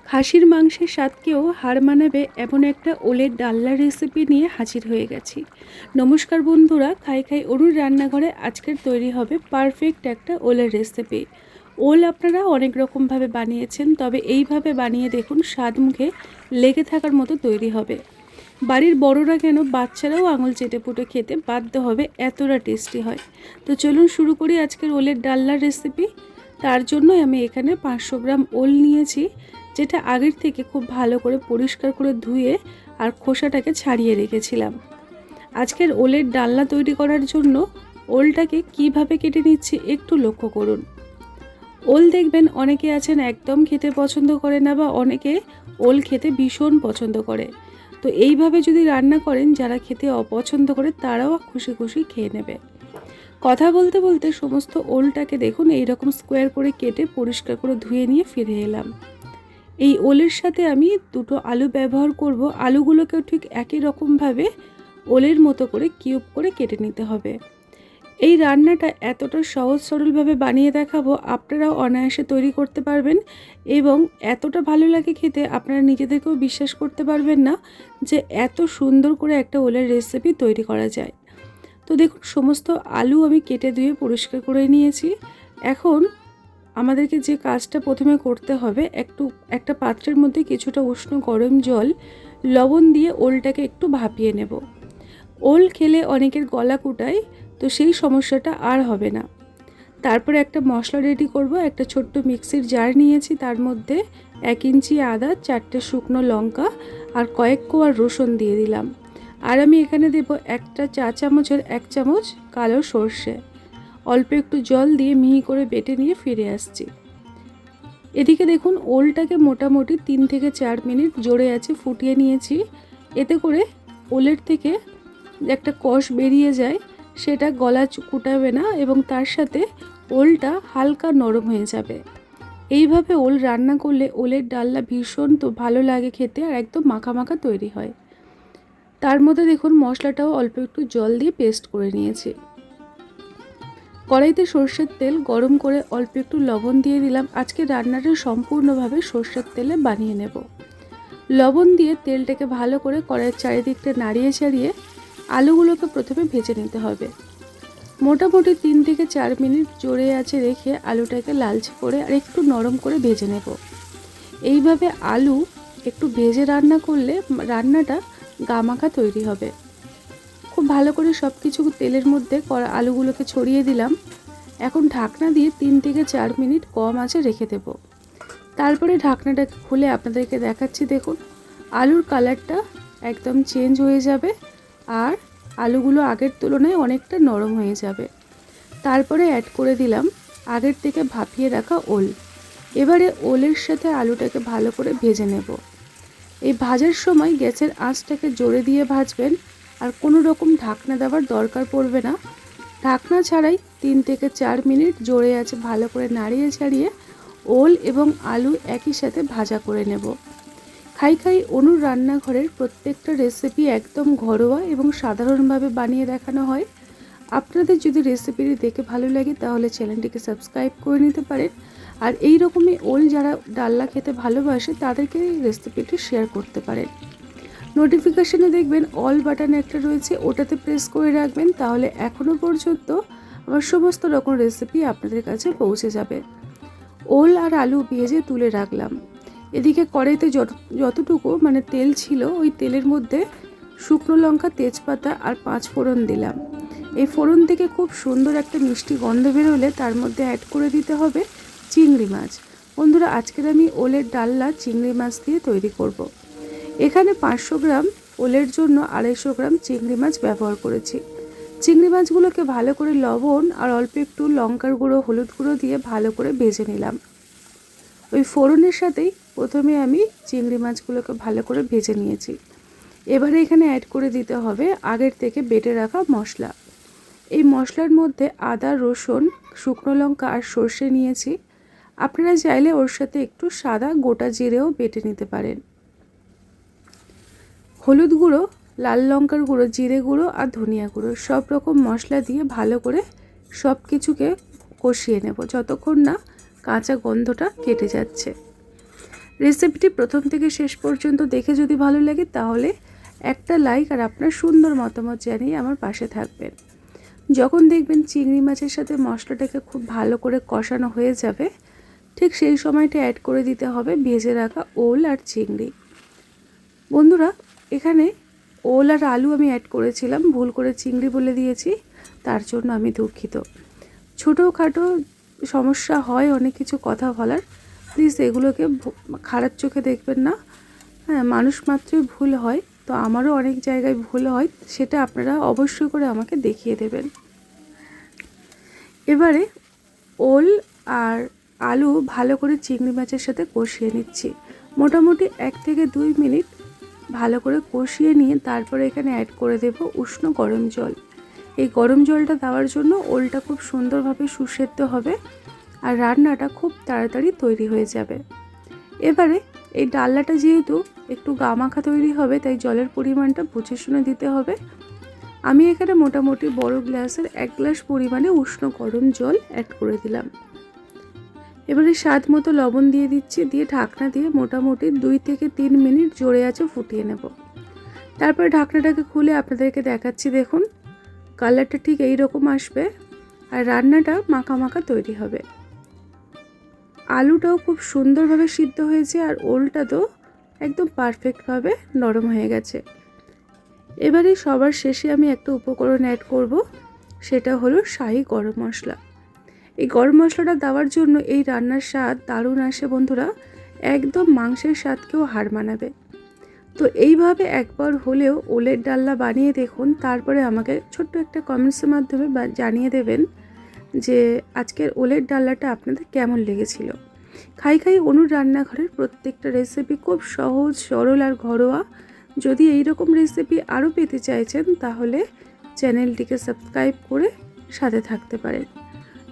খাসির মাংসের স্বাদকেও হার মানাবে এমন একটা ওলের ডালনার রেসিপি নিয়ে হাজির হয়ে গেছি। নমস্কার বন্ধুরা, খাই খাই অরুর রান্নাঘরে আজকের তৈরি হবে পারফেক্ট একটা ওলের রেসিপি। ওল আপনারা অনেক রকমভাবে বানিয়েছেন, তবে এইভাবে বানিয়ে দেখুন, স্বাদ মুখে লেগে থাকার মতো তৈরি হবে। বাড়ির বড়রা কেন, বাচ্চারাও আঙুল চেটে পুটে খেতে বাধ্য হবে, এতটা টেস্টি হয়। তো চলুন শুরু করি আজকের ওলের ডালনার রেসিপি। তার জন্য আমি এখানে 500 গ্রাম ওল নিয়েছি, যেটা আগের থেকে খুব ভালো করে পরিষ্কার করে ধুয়ে আর খোসাটাকে ছাড়িয়ে রেখেছিলাম। আজকের ওলের ডালনা তৈরি করার জন্য ওলটাকে কিভাবে কেটে নিচ্ছি একটু লক্ষ্য করুন। ওল দেখবেন অনেকে আছেন একদম খেতে পছন্দ করে না, বা অনেকে ওল খেতে ভীষণ পছন্দ করে। তো এইভাবে যদি রান্না করেন, যারা খেতে অপছন্দ করে তারাও খুশি খুশি খেয়ে নেবে। কথা বলতে বলতে সমস্ত ওলটাকে দেখুন এইরকম স্কোয়ার করে কেটে পরিষ্কার করে ধুয়ে নিয়ে ফিরে এলাম। এই ওলের সাথে আমি দুটো আলু ব্যবহার করব। আলুগুলোকেও ঠিক একই রকমভাবে ওলের মতো করে কিউব করে কেটে নিতে হবে। এই রান্নাটা এতটা সহজ সরলভাবে বানিয়ে দেখাবো, আপনারাও অনায়াসে তৈরি করতে পারবেন এবং এতটা ভালো লাগে খেতে, আপনারা নিজেদেরকেও বিশ্বাস করতে পারবেন না যে এত সুন্দর করে একটা ওলের রেসিপি তৈরি করা যায়। তো দেখুন, সমস্ত আলু আমি কেটে ধুয়ে পরিষ্কার করে নিয়েছি। এখন আমাদেরকে যে কাজটা প্রথমে করতে হবে, একটা পাত্রের মধ্যে কিছুটা উষ্ণ গরম জল, লবণ দিয়ে ওলটাকে একটু ভাপিয়ে নেব। ওল খেলে অনেকের গলা কুটায়, তো সেই সমস্যাটা আর হবে না। তারপরে একটা মশলা রেডি করব। একটা ছোট্ট মিক্সির জার নিয়েছি, তার মধ্যে 1 ইঞ্চি আদা, 4টে শুকনো লঙ্কা আর কয়েক কোয়া রসুন দিয়ে দিলাম। আর আমি এখানে দেব একটা চা চামচের 1 চামচ কালো সর্ষে। অল্প একটু জল দিয়ে মিহি করে বেটে নিয়ে ফিরে আসছি। এদিকে দেখুন, ওলটাকে মোটামুটি 3 থেকে 4 মিনিট জোরে আছে ফুটিয়ে নিয়েছি। এতে করে ওলের থেকে একটা কষ বেরিয়ে যায়, সেটা গলা কুটাবে না এবং তার সাথে ওলটা হালকা নরম হয়ে যাবে। এইভাবে ওল রান্না করলে ওলের ডালনা ভীষণ তো ভালো লাগে খেতে, আর একদম মাখা মাখা তৈরি হয়। তার মধ্যে দেখুন মশলাটাও অল্প একটু জল দিয়ে পেস্ট করে নিয়েছি। কড়াইতে সর্ষের তেল গরম করে অল্প একটু লবণ দিয়ে দিলাম। আজকে রান্নাটা সম্পূর্ণভাবে সর্ষের তেলে বানিয়ে নেব। লবণ দিয়ে তেলটাকে ভালো করে কড়াইয়ের চারিদিকটা নাড়িয়ে চাড়িয়ে আলুগুলোকে প্রথমে ভেজে নিতে হবে। মোটামুটি 3 থেকে 4 মিনিট জোরে আঁচে রেখে আলুটাকে লালচে করে আর একটু নরম করে ভেজে নেব। এইভাবে আলু একটু ভেজে রান্না করলে রান্নাটা গামাখা তৈরি হবে। খুব ভালো করে সব কিছু তেলের মধ্যে আলুগুলোকে ছড়িয়ে দিলাম। এখন ঢাকনা দিয়ে 3 থেকে 4 মিনিট কম আঁচে রেখে দেব। তারপরে ঢাকনাটাকে খুলে আপনাদেরকে দেখাচ্ছি। দেখুন, আলুর কালারটা একদম চেঞ্জ হয়ে যাবে আর আলুগুলো আগের তুলনায় অনেকটা নরম হয়ে যাবে। তারপরে অ্যাড করে দিলাম আগের থেকে ভাপিয়ে রাখা ওল। এবারে ওলের সাথে আলুটাকে ভালো করে ভেজে নেব। এই ভাজার সময় গ্যাসের আঁচটাকে জোরে দিয়ে ভাজবেন, আর কোনো রকম ঢাকনা দেওয়ার দরকার পড়বে না। ঢাকনা ছাড়াই 3 থেকে 4 মিনিট জোরে আছে ভালো করে নাড়িয়ে ছাড়িয়ে ওল এবং আলু একই সাথে ভাজা করে নেব। খাই খাই অনুর রান্নাঘরের প্রত্যেকটা রেসিপি একদম ঘরোয়া এবং সাধারণভাবে বানিয়ে দেখানো হয়। আপনাদের যদি রেসিপিটি দেখে ভালো লাগে তাহলে চ্যানেলটিকে সাবস্ক্রাইব করে নিতে পারেন, আর এই রকমই ওল যারা ডালনা খেতে ভালোবাসে তাদেরকে এই রেসিপিটি শেয়ার করতে পারেন। নোটিফিকেশনে দেখবেন অল বাটন একটা রয়েছে, ওটাতে প্রেস করে রাখবেন, তাহলে এখনও পর্যন্ত আমার সমস্ত রকম রেসিপি আপনাদের কাছে পৌঁছে যাবে। ওল আর আলু ভেজে তুলে রাখলাম। এদিকে কড়াইতে যতটুকু তেল ছিল, ওই তেলের মধ্যে শুকনো লঙ্কা, তেজপাতা আর 5 ফোড়ন দিলাম। এই ফোড়ন থেকে খুব সুন্দর একটা মিষ্টি গন্ধ বেরোলে তার মধ্যে অ্যাড করে দিতে হবে চিংড়ি মাছ। বন্ধুরা, আজকের আমি ওলের ডালনা চিংড়ি মাছ দিয়ে তৈরি করব। এখানে 500 গ্রাম ওলের জন্য 250 গ্রাম চিংড়ি মাছ ব্যবহার করেছি। চিংড়ি মাছগুলোকে ভালো করে লবণ আর অল্প একটু লঙ্কার গুঁড়ো, হলুদ গুঁড়ো দিয়ে ভালো করে ভেজে নিলাম। ওই ফোড়নের সাথেই প্রথমে আমি চিংড়ি মাছগুলোকে ভালো করে ভেজে নিয়েছি। এবারে এখানে অ্যাড করে দিতে হবে আগের থেকে বেটে রাখা মশলা। এই মশলার মধ্যে আদা, রসুন, শুকনো লঙ্কা আর সর্ষে নিয়েছি। আপনারা চাইলে ওর সাথে একটু সাদা গোটা জিরেও বেটে নিতে পারেন। হলুদ গুঁড়ো, লাল লঙ্কার গুঁড়ো, জিরে গুঁড়ো আর ধনিয়া গুঁড়ো সব রকম মশলা দিয়ে ভালো করে সব কিছুকে কষিয়ে নেব যতক্ষণ না কাঁচা গন্ধটা কেটে যাচ্ছে। রেসিপিটি প্রথম থেকে শেষ পর্যন্ত দেখে যদি ভালো লাগে তাহলে একটা লাইক আর আপনার সুন্দর মতামত জানিয়ে আমার পাশে থাকবেন। যখন দেখবেন চিংড়ি মাছের সাথে মশলাটাকে খুব ভালো করে কষানো হয়ে যাবে, ঠিক সেই সময়টা অ্যাড করে দিতে হবে ভেজে রাখা ওল আর চিংড়ি। বন্ধুরা, এখানে ওল আর আলু আমি অ্যাড করেছিলাম, ভুল করে চিংড়ি বলে দিয়েছি, তার জন্য আমি দুঃখিত। ছোটোখাটো সমস্যা হয় অনেক কিছু কথা বলার, প্লিজ এগুলোকে খারাপ চোখে দেখবেন না। হ্যাঁ, মানুষ মাত্রই ভুল হয়, তো আমারও অনেক জায়গায় ভুল হয়, সেটা আপনারা অবশ্যই করে আমাকে দেখিয়ে দেবেন। এবারে ওল আর আলু ভালো করে চিংড়ি মাছের সাথে কষিয়ে নিচ্ছি। মোটামুটি 1 থেকে 2 মিনিট ভালো করে কষিয়ে নিয়ে তারপরে এখানে অ্যাড করে দেব উষ্ণ গরম জল। এই গরম জলটা দেওয়ার জন্য ওলটা খুব সুন্দরভাবে সুসেদ্ধ হবে আর রান্নাটা খুব তাড়াতাড়ি তৈরি হয়ে যাবে। এবারে এই ডালনাটা যেহেতু একটু গামাখা তৈরি হবে, তাই জলের পরিমাণটা বুঝে শুনে দিতে হবে। আমি এখানে মোটামুটি বড় গ্লাসের 1 গ্লাস পরিমাণে উষ্ণ গরম জল অ্যাড করে দিলাম। এবারে স্বাদ মতো লবণ দিয়ে দিচ্ছি, দিয়ে ঢাকনা দিয়ে মোটামুটি 2 থেকে 3 মিনিট জোরে আঁচে ফুটিয়ে নেব। তারপরে ঢাকনাটাকে খুলে আপনাদেরকে দেখাচ্ছি, দেখুন কালারটা ঠিক এই রকম আসবে আর রান্নাটা মাখা মাখা তৈরি হবে। আলুটাও খুব সুন্দরভাবে সিদ্ধ হয়েছে আর ওলটা তো একদম পারফেক্টভাবে নরম হয়ে গেছে। এবারে সবার শেষে আমি একটা উপকরণ অ্যাড করব, সেটা হলো শাহি গরম মশলা। এই গরম মশলাটা দেওয়ার জন্য এই রান্নার স্বাদ দারুণ আসে বন্ধুরা, একদম মাংসের স্বাদকেও হার মানাবে। তো এইভাবে একবার হলেও ওলের ডালনা বানিয়ে দেখুন, তারপরে আমাকে ছোট্ট একটা কমেন্টসের মাধ্যমে জানিয়ে দেবেন যে আজকের ওলের ডালনাটা আপনাদের কেমন লেগেছিল। খাই খাই অনুর রান্নাঘরের প্রত্যেকটা রেসিপি খুব সহজ, সরল আর ঘরোয়া। যদি এই রকম রেসিপি আরও পেতে চাইছেন তাহলে চ্যানেলটিকে সাবস্ক্রাইব করে সাথে থাকতে পারেন।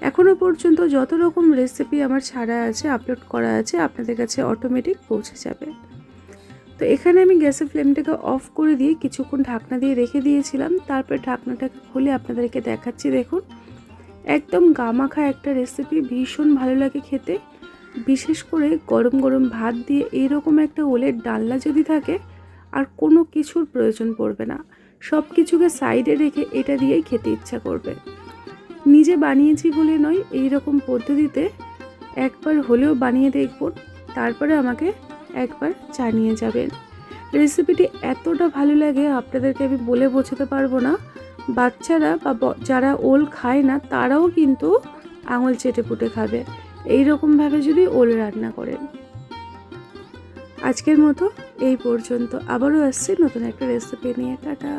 এখনও পর্যন্ত যত রকম রেসিপি আমার ছাড়া আছে, আপলোড করা আছে, আপনাদের কাছে অটোমেটিক পৌঁছে যাবে। তো এখানে আমি গ্যাসের ফ্লেমটাকে অফ করে দিয়ে কিছুক্ষণ ঢাকনা দিয়ে রেখে দিয়েছিলাম। তারপর ঢাকনাটাকে খুলে আপনাদেরকে দেখাচ্ছি, দেখুন একদম গামাখা একটা রেসিপি, ভীষণ ভালো লাগে খেতে। বিশেষ করে গরম গরম ভাত দিয়ে এইরকম একটা ওলের ডালনা যদি থাকে, আর কোনো কিছুর প্রয়োজন পড়বে না, সব কিছুকে সাইডে রেখে এটা দিয়েই খেতে ইচ্ছা করবে। নিজে বানিয়েছি বলে নয়, এই রকম পদ্ধতিতে একবার হলেও বানিয়ে দেখুন, তারপরে আমাকে একবার জানিয়ে যাবেন। রেসিপিটি এতটা ভালো লাগে আপনাদেরকে আমি বলে বোঝাতে পারবো না। বাচ্চারা বা যারা ওল খায় না তারাও কিন্তু আঙুল চেটে পুটে খাবে এই রকমভাবে যদি ওল রান্না করেন। আজকের মতো এই পর্যন্ত, আবারও আসছি নতুন একটা রেসিপি নিয়ে। টাটা।